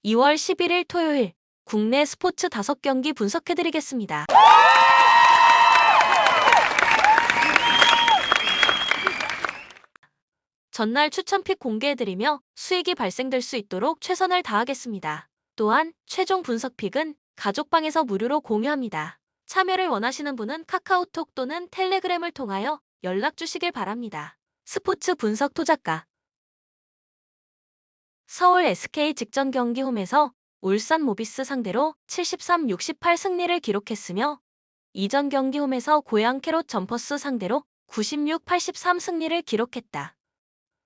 2월 11일 토요일 국내 스포츠 5경기 분석해드리겠습니다. 전날 추천픽 공개해드리며 수익이 발생될 수 있도록 최선을 다하겠습니다. 또한 최종 분석픽은 가족방에서 무료로 공유합니다. 참여를 원하시는 분은 카카오톡 또는 텔레그램을 통하여 연락 주시길 바랍니다. 스포츠 분석 토작가 서울 SK 직전 경기 홈에서 울산 모비스 상대로 73-68 승리를 기록했으며 이전 경기 홈에서 고양 캐롯 점퍼스 상대로 96-83 승리를 기록했다.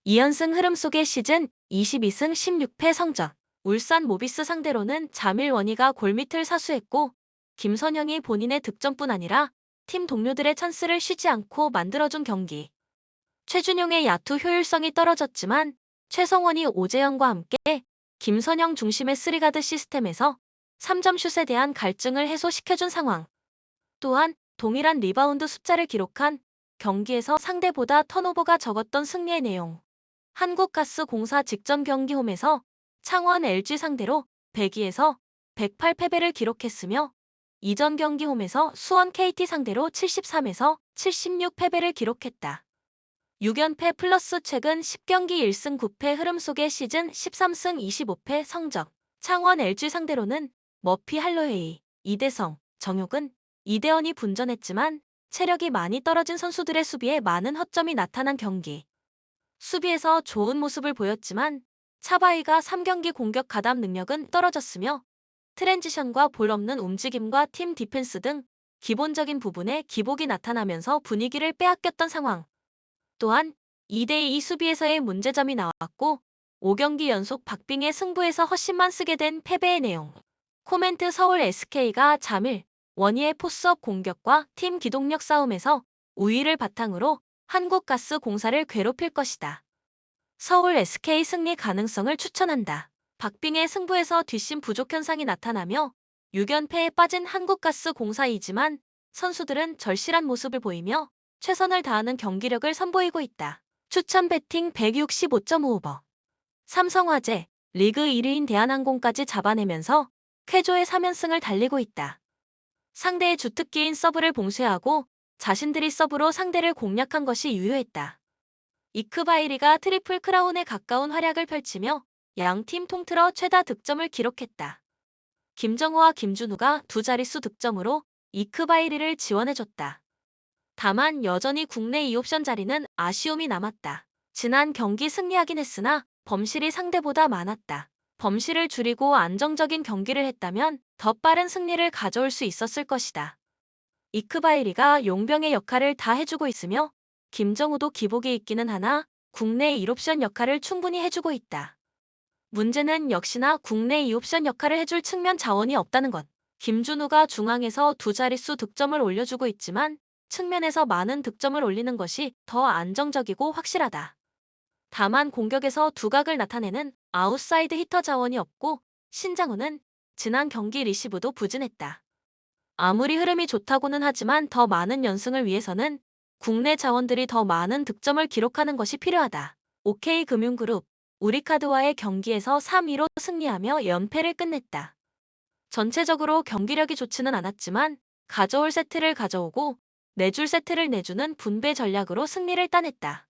2연승 흐름 속의 시즌 22승 16패 성적. 울산 모비스 상대로는 자밀 원희가 골밑을 사수했고 김선영이 본인의 득점뿐 아니라 팀 동료들의 찬스를 쉬지 않고 만들어준 경기. 최준용의 야투 효율성이 떨어졌지만 최성원이 오재영과 함께 김선영 중심의 3가드 시스템에서 3점 슛에 대한 갈증을 해소시켜준 상황. 또한 동일한 리바운드 숫자를 기록한 경기에서 상대보다 턴오버가 적었던 승리의 내용. 한국가스공사 직전 경기 홈에서 창원 LG 상대로 102에서 108 패배를 기록했으며 이전 경기 홈에서 수원 KT 상대로 73에서 76 패배를 기록했다. 6연패 플러스 최근 10경기 1승 9패 흐름 속의 시즌 13승 25패 성적. 창원 LG 상대로는 머피 할로웨이, 이대성, 정효근, 이대원이 분전했지만 체력이 많이 떨어진 선수들의 수비에 많은 허점이 나타난 경기. 수비에서 좋은 모습을 보였지만 차바이가 3경기 공격 가담 능력은 떨어졌으며 트랜지션과 볼 없는 움직임과 팀 디펜스 등 기본적인 부분에 기복이 나타나면서 분위기를 빼앗겼던 상황. 또한 2대2 수비에서의 문제점이 나왔고 5경기 연속 박빙의 승부에서 헛심만 쓰게 된 패배의 내용. 코멘트 서울 SK가 자밀, 원희의 포스업 공격과 팀 기동력 싸움에서 우위를 바탕으로 한국가스공사를 괴롭힐 것이다. 서울 SK 승리 가능성을 추천한다. 박빙의 승부에서 뒷심 부족 현상이 나타나며 6연패에 빠진 한국가스공사이지만 선수들은 절실한 모습을 보이며 최선을 다하는 경기력을 선보이고 있다. 추천 배팅 165.5오버. 삼성화재, 리그 1위인 대한항공까지 잡아내면서 쾌조의 3연승을 달리고 있다. 상대의 주특기인 서브를 봉쇄하고 자신들이 서브로 상대를 공략한 것이 유효했다. 이크바이리가 트리플 크라운에 가까운 활약을 펼치며 양팀 통틀어 최다 득점을 기록했다. 김정우와 김준우가 두 자릿수 득점으로 이크바이리를 지원해줬다. 다만 여전히 국내 2옵션 자리는 아쉬움이 남았다. 지난 경기 승리하긴 했으나 범실이 상대보다 많았다. 범실을 줄이고 안정적인 경기를 했다면 더 빠른 승리를 가져올 수 있었을 것이다. 이크바이리가 용병의 역할을 다 해주고 있으며 김정우도 기복이 있기는 하나 국내 1옵션 역할을 충분히 해주고 있다. 문제는 역시나 국내 2옵션 역할을 해줄 측면 자원이 없다는 것. 김준우가 중앙에서 두 자릿수 득점을 올려주고 있지만 측면에서 많은 득점을 올리는 것이 더 안정적이고 확실하다. 다만 공격에서 두각을 나타내는 아웃사이드 히터 자원이 없고 신장훈은 지난 경기 리시브도 부진했다. 아무리 흐름이 좋다고는 하지만 더 많은 연승을 위해서는 국내 자원들이 더 많은 득점을 기록하는 것이 필요하다. OK금융그룹, 우리카드와의 경기에서 3-2로 승리하며 연패를 끝냈다. 전체적으로 경기력이 좋지는 않았지만 가져올 세트를 가져오고 내줄 세트를 내주는 분배 전략으로 승리를 따냈다.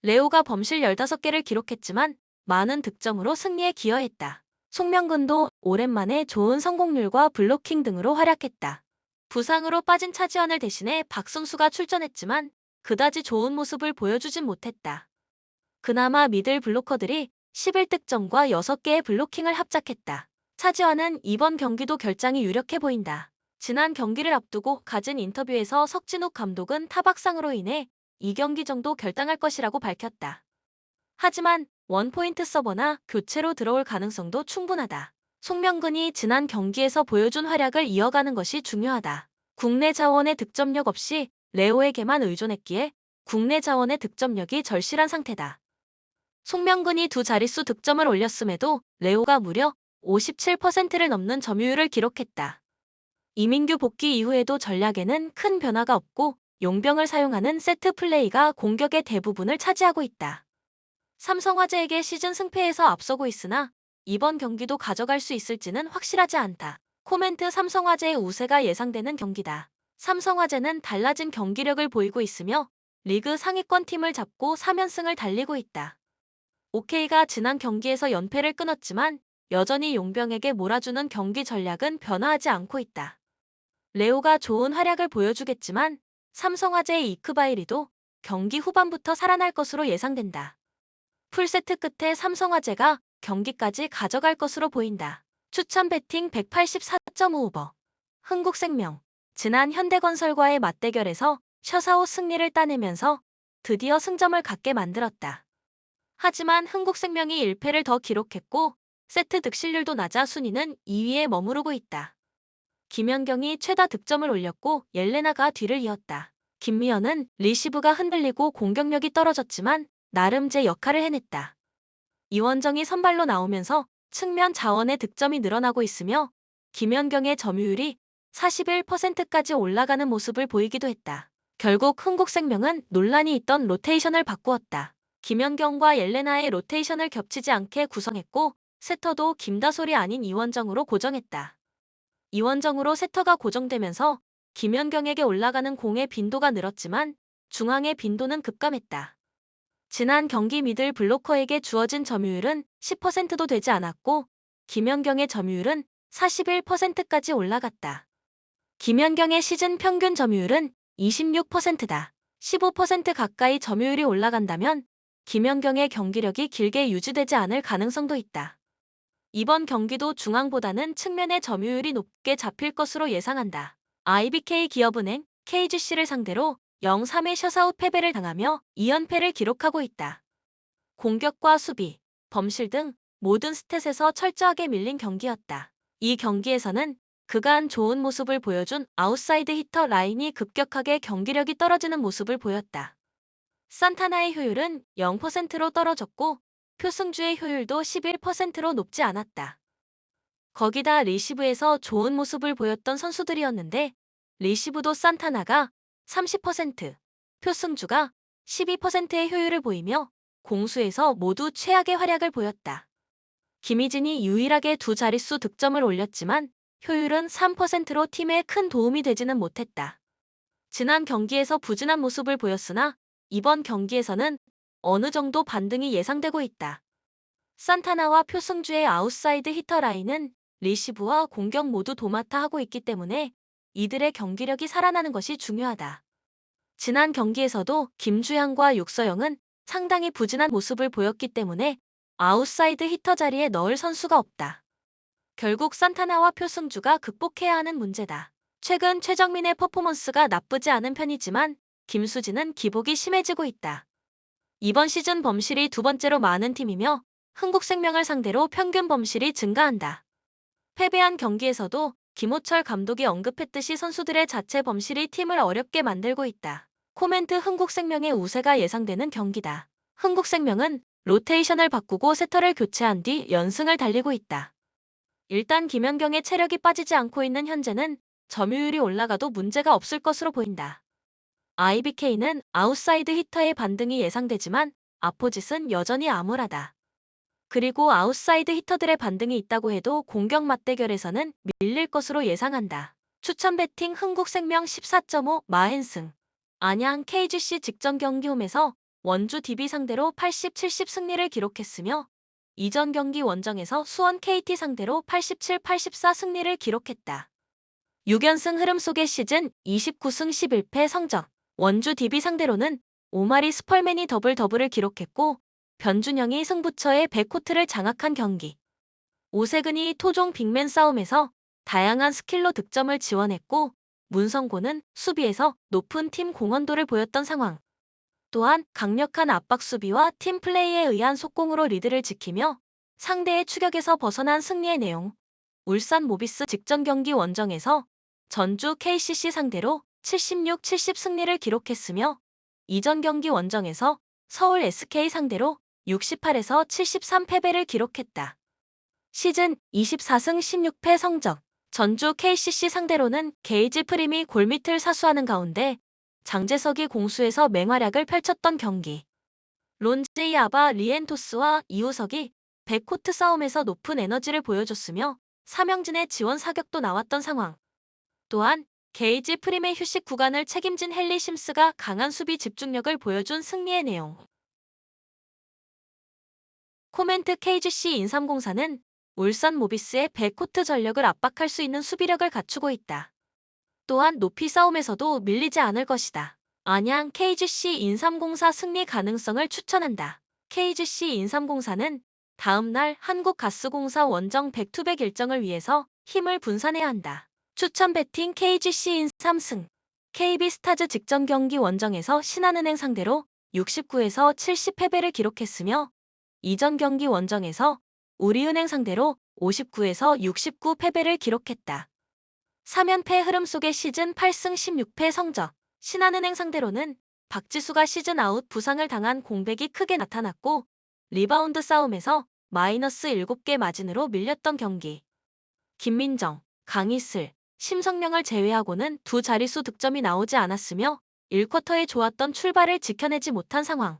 레오가 범실 15개를 기록했지만 많은 득점으로 승리에 기여했다. 송명근도 오랜만에 좋은 성공률과 블로킹 등으로 활약했다. 부상으로 빠진 차지원을 대신해 박승수가 출전했지만 그다지 좋은 모습을 보여주진 못했다. 그나마 미들 블로커들이 11득점과 6개의 블로킹을 합작했다. 차지원은 이번 경기도 결장이 유력해 보인다. 지난 경기를 앞두고 가진 인터뷰에서 석진욱 감독은 타박상으로 인해 이 경기 정도 결당할 것이라고 밝혔다. 하지만 원포인트 서버나 교체로 들어올 가능성도 충분하다. 송명근이 지난 경기에서 보여준 활약을 이어가는 것이 중요하다. 국내 자원의 득점력 없이 레오에게만 의존했기에 국내 자원의 득점력이 절실한 상태다. 송명근이 두 자릿수 득점을 올렸음에도 레오가 무려 57%를 넘는 점유율을 기록했다. 이민규 복귀 이후에도 전략에는 큰 변화가 없고 용병을 사용하는 세트 플레이가 공격의 대부분을 차지하고 있다. 삼성화재에게 시즌 승패에서 앞서고 있으나 이번 경기도 가져갈 수 있을지는 확실하지 않다. 코멘트 삼성화재의 우세가 예상되는 경기다. 삼성화재는 달라진 경기력을 보이고 있으며 리그 상위권 팀을 잡고 3연승을 달리고 있다. OK가 지난 경기에서 연패를 끊었지만 여전히 용병에게 몰아주는 경기 전략은 변화하지 않고 있다. 레오가 좋은 활약을 보여주겠지만 삼성화재의 이크바이리도 경기 후반부터 살아날 것으로 예상된다. 풀세트 끝에 삼성화재가 경기까지 가져갈 것으로 보인다. 추천 배팅 184.5오버. 흥국생명. 지난 현대건설과의 맞대결에서 셔사오 승리를 따내면서 드디어 승점을 갖게 만들었다. 하지만 흥국생명이 1패를 더 기록했고 세트 득실률도 낮아 순위는 2위에 머무르고 있다. 김연경이 최다 득점을 올렸고 옐레나가 뒤를 이었다. 김미연은 리시브가 흔들리고 공격력이 떨어졌지만 나름 제 역할을 해냈다. 이원정이 선발로 나오면서 측면 자원의 득점이 늘어나고 있으며 김연경의 점유율이 41%까지 올라가는 모습을 보이기도 했다. 결국 흥국생명은 논란이 있던 로테이션을 바꾸었다. 김연경과 옐레나의 로테이션을 겹치지 않게 구성했고 세터도 김다솔이 아닌 이원정으로 고정했다. 이원정으로 세터가 고정되면서 김연경에게 올라가는 공의 빈도가 늘었지만 중앙의 빈도는 급감했다. 지난 경기 미들 블로커에게 주어진 점유율은 10%도 되지 않았고 김연경의 점유율은 41%까지 올라갔다. 김연경의 시즌 평균 점유율은 26%다. 15% 가까이 점유율이 올라간다면 김연경의 경기력이 길게 유지되지 않을 가능성도 있다. 이번 경기도 중앙보다는 측면의 점유율이 높게 잡힐 것으로 예상한다. IBK 기업은행, KGC를 상대로 0-3의 셔사웃 패배를 당하며 2연패를 기록하고 있다. 공격과 수비, 범실 등 모든 스탯에서 철저하게 밀린 경기였다. 이 경기에서는 그간 좋은 모습을 보여준 아웃사이드 히터 라인이 급격하게 경기력이 떨어지는 모습을 보였다. 산타나의 효율은 0%로 떨어졌고 표승주의 효율도 11%로 높지 않았다. 거기다 리시브에서 좋은 모습을 보였던 선수들이었는데 리시브도 산타나가 30%, 표승주가 12%의 효율을 보이며 공수에서 모두 최악의 활약을 보였다. 김희진이 유일하게 두 자릿수 득점을 올렸지만 효율은 3%로 팀에 큰 도움이 되지는 못했다. 지난 경기에서 부진한 모습을 보였으나 이번 경기에서는 어느 정도 반등이 예상되고 있다. 산타나와 표승주의 아웃사이드 히터 라인은 리시브와 공격 모두 도맡아 하고 있기 때문에 이들의 경기력이 살아나는 것이 중요하다. 지난 경기에서도 김주향과 육서영은 상당히 부진한 모습을 보였기 때문에 아웃사이드 히터 자리에 넣을 선수가 없다. 결국 산타나와 표승주가 극복해야 하는 문제다. 최근 최정민의 퍼포먼스가 나쁘지 않은 편이지만 김수진은 기복이 심해지고 있다. 이번 시즌 범실이 두 번째로 많은 팀이며 흥국생명을 상대로 평균 범실이 증가한다. 패배한 경기에서도 김호철 감독이 언급했듯이 선수들의 자체 범실이 팀을 어렵게 만들고 있다. 코멘트 흥국생명의 우세가 예상되는 경기다. 흥국생명은 로테이션을 바꾸고 세터를 교체한 뒤 연승을 달리고 있다. 일단 김연경의 체력이 빠지지 않고 있는 현재는 점유율이 올라가도 문제가 없을 것으로 보인다. IBK는 아웃사이드 히터의 반등이 예상되지만 아포짓은 여전히 암울하다. 그리고 아웃사이드 히터들의 반등이 있다고 해도 공격 맞대결에서는 밀릴 것으로 예상한다. 추천 배팅 흥국생명 14.5 마흔승. 안양 KGC 직전 경기 홈에서 원주 DB 상대로 80-70 승리를 기록했으며 이전 경기 원정에서 수원 KT 상대로 87-84 승리를 기록했다. 6연승 흐름 속의 시즌 29승 11패 성적. 원주 DB 상대로는 오마리 스펄맨이 더블을 기록했고 변준영이 승부처의 백코트를 장악한 경기. 오세근이 토종 빅맨 싸움에서 다양한 스킬로 득점을 지원했고 문성곤은 수비에서 높은 팀 공헌도를 보였던 상황. 또한 강력한 압박 수비와 팀 플레이에 의한 속공으로 리드를 지키며 상대의 추격에서 벗어난 승리의 내용. 울산 모비스 직전 경기 원정에서 전주 KCC 상대로 76-70 승리를 기록했으며 이전 경기 원정에서 서울 SK 상대로 68에서 73 패배를 기록했다. 시즌 24승 16패 성적. 전주 KCC 상대로는 게이지 프림이 골밑을 사수하는 가운데 장재석이 공수에서 맹활약을 펼쳤던 경기. 론제이 아바 리엔토스와 이우석이 백코트 싸움에서 높은 에너지를 보여줬으며 삼형진의 지원 사격도 나왔던 상황. 또한 게이지 프림의 휴식 구간을 책임진 헨리 심스가 강한 수비 집중력을 보여준 승리의 내용. 코멘트 KGC 인삼공사는 울산 모비스의 백코트 전력을 압박할 수 있는 수비력을 갖추고 있다. 또한 높이 싸움에서도 밀리지 않을 것이다. 안양 KGC 인삼공사 승리 가능성을 추천한다. KGC 인삼공사는 다음 날 한국가스공사 원정 백투백 일정을 위해서 힘을 분산해야 한다. 추천 배팅 KGC 인삼승. KB스타즈 직전 경기 원정에서 신한은행 상대로 69에서 70 패배를 기록했으며 이전 경기 원정에서 우리은행 상대로 59에서 69 패배를 기록했다. 3연패 흐름 속의 시즌 8승 16패 성적. 신한은행 상대로는 박지수가 시즌 아웃 부상을 당한 공백이 크게 나타났고 리바운드 싸움에서 마이너스 7개 마진으로 밀렸던 경기. 김민정, 강희슬, 심성명을 제외하고는 두 자릿수 득점이 나오지 않았으며 1쿼터에 좋았던 출발을 지켜내지 못한 상황.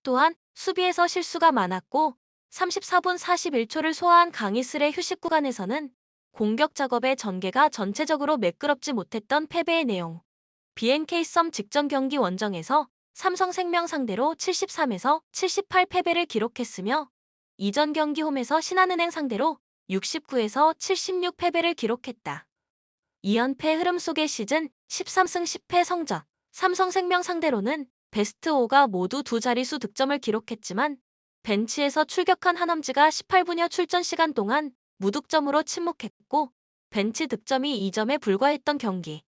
또한 수비에서 실수가 많았고 34분 41초를 소화한 강희슬의 휴식 구간에서는 공격 작업의 전개가 전체적으로 매끄럽지 못했던 패배의 내용. BNK 썸 직전 경기 원정에서 삼성생명 상대로 73에서 78 패배를 기록했으며 이전 경기 홈에서 신한은행 상대로 69에서 76 패배를 기록했다. 2연패 흐름 속의 시즌 13승 10패 성적. 삼성생명 상대로는 베스트 5가 모두 두 자릿수 득점을 기록했지만 벤치에서 출격한 한엄지가 18분여 출전 시간 동안 무득점으로 침묵했고 벤치 득점이 2점에 불과했던 경기.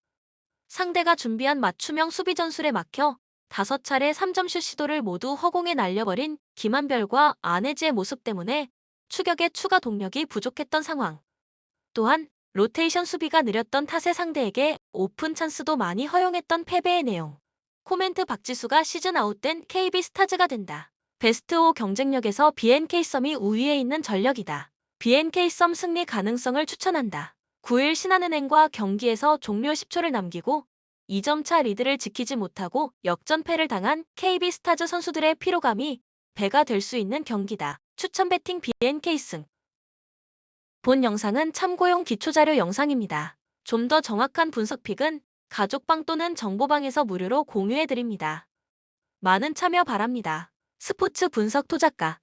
상대가 준비한 맞춤형 수비 전술에 막혀 5차례 3점슛 시도를 모두 허공에 날려버린 김한별과 안혜지의 모습 때문에 추격의 추가 동력이 부족했던 상황. 또한 로테이션 수비가 느렸던 탓에 상대에게 오픈 찬스도 많이 허용했던 패배의 내용. 코멘트 박지수가 시즌 아웃된 KB스타즈가 된다. 베스트 5 경쟁력에서 BNK 썸이 우위에 있는 전력이다. BNK 썸 승리 가능성을 추천한다. 9일 신한은행과 경기에서 종료 10초를 남기고 2점차 리드를 지키지 못하고 역전패를 당한 KB스타즈 선수들의 피로감이 배가 될 수 있는 경기다. 추천 배팅 BNK승. 본 영상은 참고용 기초자료 영상입니다. 좀 더 정확한 분석픽은 가족방 또는 정보방에서 무료로 공유해드립니다. 많은 참여 바랍니다. 스포츠 분석 토작가